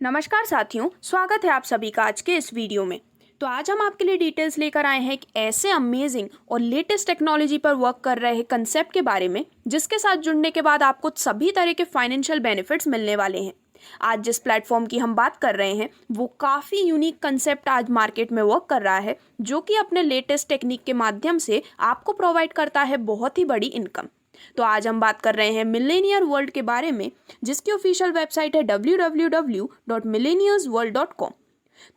नमस्कार साथियों, स्वागत है आप सभी का आज के इस वीडियो में। तो आज हम आपके लिए डिटेल्स लेकर आए हैं एक ऐसे अमेजिंग और लेटेस्ट टेक्नोलॉजी पर वर्क कर रहे कंसेप्ट के बारे में, जिसके साथ जुड़ने के बाद आपको सभी तरह के फाइनेंशियल बेनिफिट्स मिलने वाले हैं। आज जिस प्लेटफॉर्म की हम बात कर रहे हैं वो काफ़ी यूनिक कंसेप्ट आज मार्केट में वर्क कर रहा है, जो कि अपने लेटेस्ट टेक्निक के माध्यम से आपको प्रोवाइड करता है बहुत ही बड़ी इनकम। तो आज हम बात कर रहे हैं मिलेनियर वर्ल्ड के बारे में, जिसकी ऑफिशियल वेबसाइट है www.millenniarsworld.com।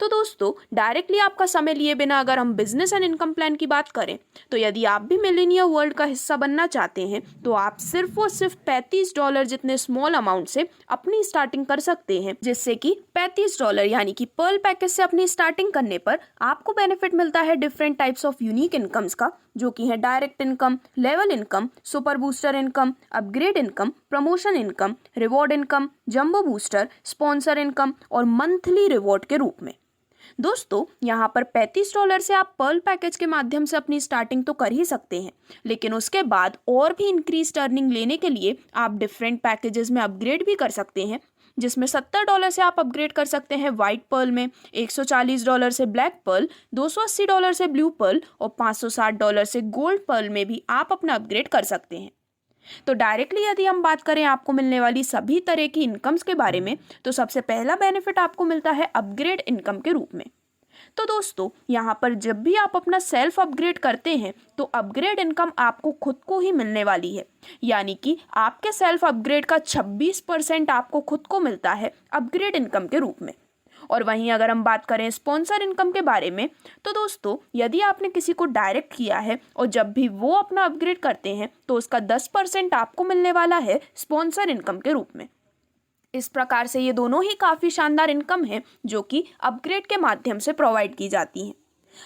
तो दोस्तों, डायरेक्टली आपका समय लिए बिना अगर हम बिजनेस एंड इनकम प्लान की बात करें, तो यदि आप भी मिलेनियर वर्ल्ड का हिस्सा बनना चाहते हैं तो आप सिर्फ और सिर्फ $35 जितने स्मॉल अमाउंट से अपनी स्टार्टिंग कर सकते हैं, जिससे कि $35 यानी कि पर्ल पैकेज से अपनी स्टार्टिंग करने पर आपको बेनिफिट मिलता है different types of unique incomes का, जो कि है direct income, level income, super booster income, upgrade income, promotion income, reward income, jumbo booster, sponsor income और मंथली रिवॉर्ड के रूप में। दोस्तों, यहाँ पर $35 से आप पर्ल पैकेज के माध्यम से अपनी स्टार्टिंग तो कर ही सकते हैं, लेकिन उसके बाद और भी इंक्रीज अर्निंग लेने के लिए आप डिफरेंट पैकेजेस में अपग्रेड भी कर सकते हैं, जिसमें $70 से आप अपग्रेड कर सकते हैं वाइट पर्ल में, $140 से ब्लैक पर्ल, $280 से ब्लू पर्ल और $560 से गोल्ड पर्ल में भी आप अपना अपग्रेड कर सकते हैं। तो डायरेक्टली यदि हम बात करें आपको मिलने वाली सभी तरह की इनकम्स के बारे में, तो सबसे पहला बेनिफिट आपको मिलता है अपग्रेड इनकम के रूप में। तो दोस्तों, यहाँ पर जब भी आप अपना सेल्फ अपग्रेड करते हैं तो अपग्रेड इनकम आपको खुद को ही मिलने वाली है, यानी कि आपके सेल्फ अपग्रेड का 26% आपको खुद को मिलता है अपग्रेड इनकम के रूप में। और वहीं अगर हम बात करें स्पॉन्सर इनकम के बारे में, तो दोस्तों, यदि आपने किसी को डायरेक्ट किया है और जब भी वो अपना अपग्रेड करते हैं तो उसका 10% आपको मिलने वाला है स्पॉन्सर इनकम के रूप में। इस प्रकार से ये दोनों ही काफ़ी शानदार इनकम है जो कि अपग्रेड के माध्यम से प्रोवाइड की जाती हैं।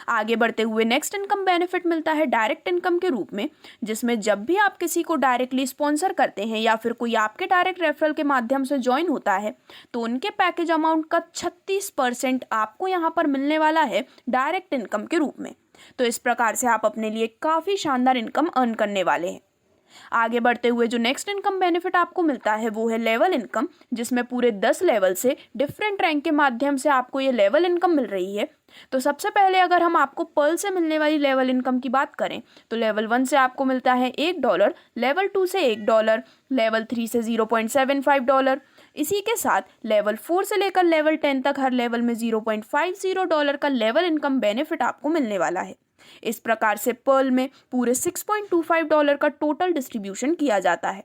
आगे बढ़ते हुए नेक्स्ट इनकम बेनिफिट मिलता है डायरेक्ट इनकम के रूप में, जिसमें जब भी आप किसी को डायरेक्टली स्पॉन्सर करते हैं या फिर कोई आपके डायरेक्ट रेफरल के माध्यम से ज्वाइन होता है, तो उनके पैकेज अमाउंट का 36% आपको यहाँ पर मिलने वाला है डायरेक्ट इनकम के रूप में। तो इस प्रकार से आप अपने लिए काफ़ी शानदार इनकम अर्न करने वाले हैं। आगे बढ़ते हुए जो नेक्स्ट इनकम बेनिफिट आपको मिलता है वो है लेवल इनकम, जिसमें पूरे 10 लेवल से डिफरेंट रैंक के माध्यम से आपको ये लेवल इनकम मिल रही है। तो सबसे पहले अगर हम आपको पर्ल से मिलने वाली लेवल इनकम की बात करें, तो लेवल 1 से आपको मिलता है $1, लेवल 2 से $1, लेवल 3 से $0.75। इसी के साथ लेवल 4 से लेकर लेवल 10 तक हर लेवल में $0.50 का लेवल इनकम बेनिफिट आपको मिलने वाला है। इस प्रकार से पर्ल में पूरे $6.25 का टोटल डिस्ट्रीब्यूशन किया जाता है।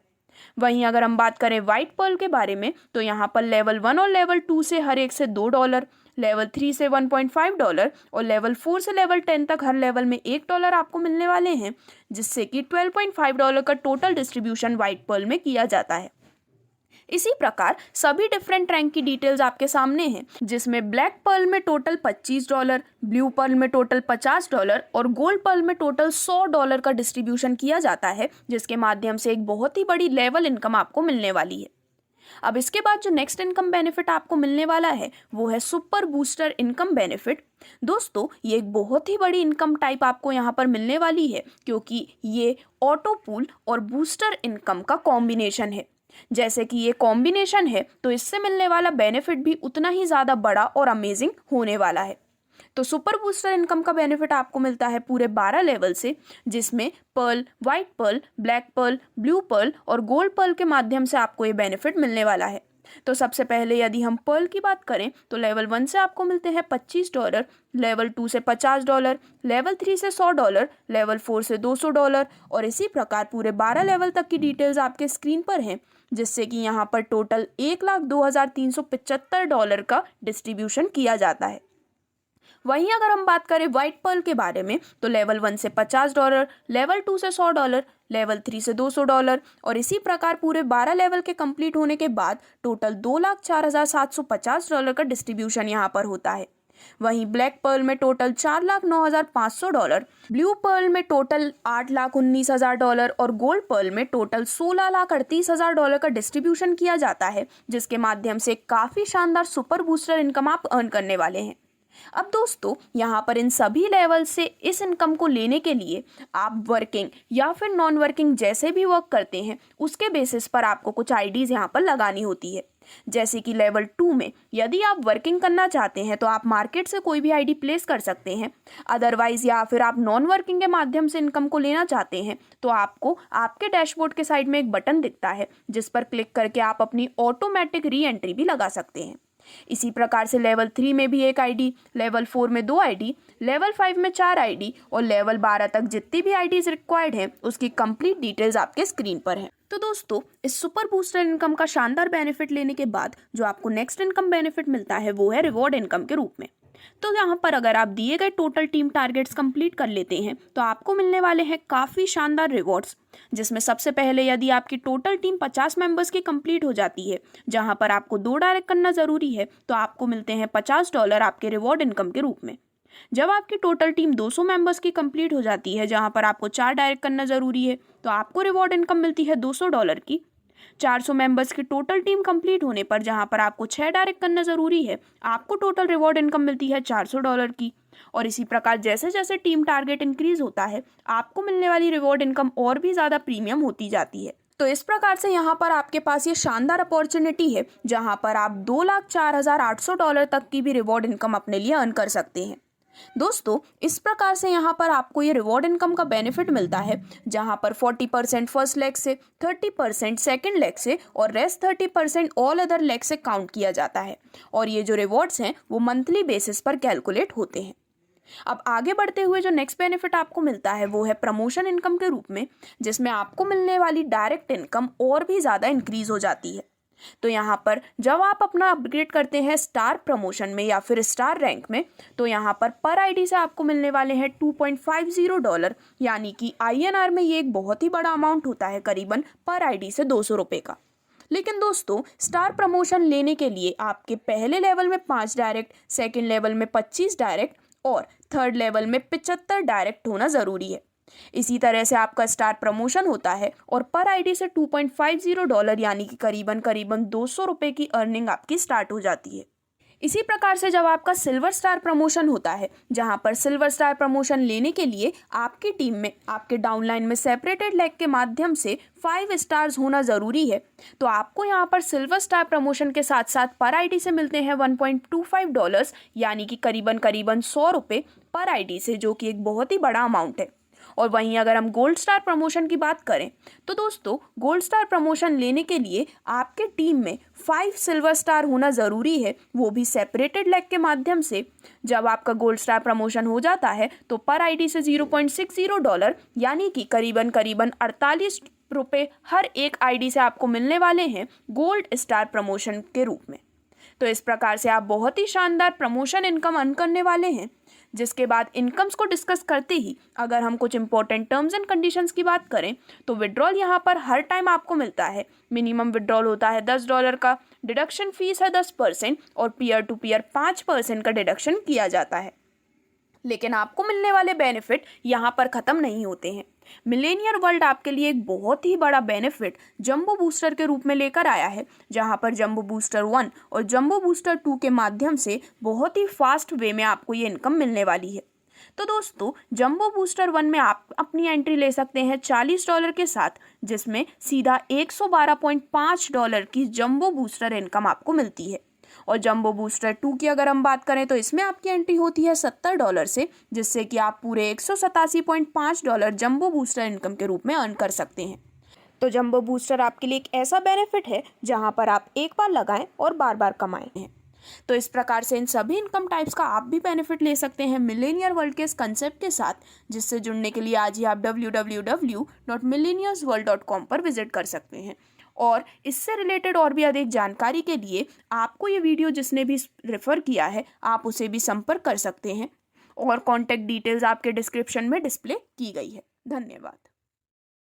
वहीं अगर हम बात करें वाइट पर्ल के बारे में, तो यहाँ पर लेवल 1 और लेवल 2 से हर एक से $2, लेवल 3 से $1.5 और लेवल 4 से लेवल 10 तक हर लेवल में $1 आपको मिलने वाले हैं, जिससे कि $12.5 का टोटल डिस्ट्रीब्यूशन वाइट पर्ल में किया जाता है। इसी प्रकार सभी डिफरेंट रैंक की डिटेल्स आपके सामने हैं, जिसमें ब्लैक पर्ल में टोटल $25, ब्लू पर्ल में टोटल $50 और गोल्ड पर्ल में टोटल $100 का डिस्ट्रीब्यूशन किया जाता है, जिसके माध्यम से एक बहुत ही बड़ी लेवल इनकम आपको मिलने वाली है। अब इसके बाद जो नेक्स्ट इनकम बेनिफिट आपको मिलने वाला है वो है सुपर बूस्टर इनकम बेनिफिट। दोस्तों, ये एक बहुत ही बड़ी इनकम टाइप आपको यहाँ पर मिलने वाली है, क्योंकि ये ऑटो पूल और बूस्टर इनकम का कॉम्बिनेशन है। जैसे कि ये कॉम्बिनेशन है तो इससे मिलने वाला बेनिफिट भी उतना ही ज़्यादा बड़ा और अमेजिंग होने वाला है। तो सुपर बूस्टर इनकम का बेनिफिट आपको मिलता है पूरे 12 लेवल से, जिसमें pearl, white pearl, black pearl, blue pearl और गोल्ड पर्ल के माध्यम से आपको ये बेनिफिट मिलने वाला है। तो सबसे पहले यदि हम पर्ल की बात करें, तो लेवल 1 से आपको मिलते हैं $25, लेवल 2 से $50, लेवल 3 से $100, लेवल 4 से $200 और इसी प्रकार पूरे 12 लेवल तक की डिटेल्स आपके स्क्रीन पर हैं, जिससे कि यहाँ पर टोटल $1,02,375 का डिस्ट्रीब्यूशन किया जाता है। वहीं अगर हम बात करें वाइट पर्ल के बारे में, तो लेवल 1 से $50, लेवल 2 से $100, लेवल 3 से $200 और इसी प्रकार पूरे 12 लेवल के कंप्लीट होने के बाद टोटल $2,04,750 का डिस्ट्रीब्यूशन यहाँ पर होता है। वहीं ब्लैक पर्ल में टोटल $4,09,500, ब्लू पर्ल में टोटल $8,19,000 और गोल्ड पर्ल में टोटल $16,38,000 का डिस्ट्रीब्यूशन किया जाता है, जिसके माध्यम से काफ़ी शानदार सुपर बूस्टर इनकम आप अर्न करने वाले हैं। अब दोस्तों, यहाँ पर इन सभी लेवल से इस इनकम को लेने के लिए आप वर्किंग या फिर नॉन वर्किंग जैसे भी वर्क करते हैं उसके बेसिस पर आपको कुछ आईडीज यहाँ पर लगानी होती है। जैसे कि लेवल 2 में यदि आप वर्किंग करना चाहते हैं तो आप मार्केट से कोई भी आईडी प्लेस कर सकते हैं। अदरवाइज या फिर आप नॉन वर्किंग के माध्यम से इनकम को लेना चाहते हैं तो आपको आपके डैशबोर्ड के साइड में एक बटन दिखता है जिस पर क्लिक करके आप अपनी ऑटोमेटिक री एंट्री भी लगा सकते हैं। इसी प्रकार से लेवल 3 में भी एक आईडी, लेवल 4 में 2 आईडी, लेवल 5 में 4 आईडी और लेवल 12 तक जितनी भी आईडीज रिक्वायर्ड हैं उसकी कंप्लीट डिटेल्स आपके स्क्रीन पर हैं। तो दोस्तों, इस सुपर बूस्टर इनकम का शानदार बेनिफिट लेने के बाद जो आपको नेक्स्ट इनकम बेनिफिट मिलता है वो है रिवॉर्ड इनकम के रूप में। तो यहाँ पर अगर आप दिए गए टोटल टीम टारगेट्स कंप्लीट कर लेते हैं तो आपको मिलने वाले हैं काफ़ी शानदार रिवॉर्ड्स, जिसमें सबसे पहले यदि आपकी टोटल टीम 50 मेंबर्स की कंप्लीट हो जाती है, जहाँ पर आपको 2 डायरेक्ट करना ज़रूरी है, तो आपको मिलते हैं $50 आपके रिवॉर्ड इनकम के रूप में। जब आपकी टोटल टीम 200 मेंबर्स की कंप्लीट हो जाती है, जहाँ पर आपको 4 डायरेक्ट करना ज़रूरी है, तो आपको रिवॉर्ड इनकम मिलती है $200 की। 400 मेंबर्स की टोटल टीम कंप्लीट होने पर जहां पर आपको 6 डायरेक्ट करना ज़रूरी है, आपको टोटल रिवॉर्ड इनकम मिलती है $400 की। और इसी प्रकार जैसे जैसे टीम टारगेट इंक्रीज होता है आपको मिलने वाली रिवॉर्ड इनकम और भी ज़्यादा प्रीमियम होती जाती है। तो इस प्रकार से यहाँ पर आपके पास ये शानदार अपॉर्चुनिटी है जहाँ पर आप $2,04,800 तक की भी रिवॉर्ड इनकम अपने लिए अर्न कर सकते हैं। दोस्तों, इस प्रकार से यहाँ पर आपको ये रिवॉर्ड इनकम का बेनिफिट मिलता है जहाँ पर 40% फर्स्ट लेग से, 30% सेकंड लेग से और रेस्ट 30% ऑल अदर लेग से काउंट किया जाता है। और ये जो रिवॉर्ड्स हैं वो मंथली बेसिस पर कैलकुलेट होते हैं। अब आगे बढ़ते हुए जो नेक्स्ट बेनिफिट आपको मिलता है वो है प्रमोशन इनकम के रूप में, जिसमें आपको मिलने वाली डायरेक्ट इनकम और भी ज़्यादा इंक्रीज हो जाती है। तो यहाँ पर जब आप अपना अपग्रेड करते हैं स्टार प्रमोशन में या फिर स्टार रैंक में, तो यहाँ पर आईडी से आपको मिलने वाले हैं $2.50, यानी कि INR में ये एक बहुत ही बड़ा अमाउंट होता है, करीबन पर आईडी से $200 का। लेकिन दोस्तों, स्टार प्रमोशन लेने के लिए आपके पहले लेवल में 5 डायरेक्ट, सेकेंड लेवल में 25 डायरेक्ट और थर्ड लेवल में 75 डायरेक्ट होना ज़रूरी है। इसी तरह से आपका स्टार प्रमोशन होता है और पर आईडी से $2.50 यानी कि करीबन $200 की अर्निंग आपकी स्टार्ट हो जाती है। इसी प्रकार से जब आपका सिल्वर स्टार प्रमोशन होता है, जहां पर सिल्वर स्टार प्रमोशन लेने के लिए आपकी टीम में आपके डाउनलाइन में सेपरेटेड लेग के माध्यम से 5 स्टार्स होना ज़रूरी है, तो आपको यहां पर सिल्वर स्टार प्रमोशन के साथ साथ पर आईडी से मिलते हैं $1.25 यानी कि करीबन $100 पर आईडी से, जो कि एक बहुत ही बड़ा अमाउंट है। और वहीं अगर हम गोल्ड स्टार प्रमोशन की बात करें तो दोस्तों, गोल्ड स्टार प्रमोशन लेने के लिए आपके टीम में 5 सिल्वर स्टार होना ज़रूरी है, वो भी सेपरेटेड लेग के माध्यम से। जब आपका गोल्ड स्टार प्रमोशन हो जाता है तो पर आईडी से $0.60 यानी कि करीबन $48 हर एक आईडी से आपको मिलने वाले हैं गोल्ड स्टार प्रमोशन के रूप में। तो इस प्रकार से आप बहुत ही शानदार प्रमोशन इनकम अर्न करने वाले हैं। जिसके बाद इनकम्स को डिस्कस करते ही अगर हम कुछ इंपॉर्टेंट टर्म्स एंड कंडीशंस की बात करें तो विड्रॉल यहाँ पर हर टाइम आपको मिलता है। मिनिमम विड्रॉल होता है $10 का, डिडक्शन फीस है 10% और पीयर टू पीयर 5% का डिडक्शन किया जाता है। लेकिन आपको मिलने वाले बेनिफिट यहाँ पर ख़त्म नहीं होते हैं। मिलेनियर वर्ल्ड आपके लिए एक बहुत ही बड़ा बेनिफिट जंबो बूस्टर के रूप में लेकर आया है, जहाँ पर जंबो बूस्टर 1 और जंबो बूस्टर 2 के माध्यम से बहुत ही फास्ट वे में आपको ये इनकम मिलने वाली है। तो दोस्तों, जंबो बूस्टर 1 में आप अपनी एंट्री ले सकते हैं $40 के साथ, जिसमें सीधा $112.5 की जंबो बूस्टर इनकम आपको मिलती है। और जंबो बूस्टर 2 की अगर हम बात करें तो इसमें आपकी एंट्री होती है $70 से, जिससे कि आप पूरे $187.5 जंबो बूस्टर इनकम के रूप में अर्न कर सकते हैं। तो जंबो बूस्टर आपके लिए एक ऐसा बेनिफिट है जहां पर आप एक बार लगाएं और बार बार कमाएं हैं। तो इस प्रकार से इन सभी इनकम टाइप्स का आप भी बेनिफिट ले सकते हैं मिलेनियर वर्ल्ड के इस कंसेप्ट के साथ, जिससे जुड़ने के लिए आज ही आप www.millionairesworld.com पर विजिट कर सकते हैं। और इससे रिलेटेड और भी अधिक जानकारी के लिए आपको ये वीडियो जिसने भी रेफ़र किया है आप उसे भी संपर्क कर सकते हैं और कॉन्टैक्ट डिटेल्स आपके डिस्क्रिप्शन में डिस्प्ले की गई है। धन्यवाद।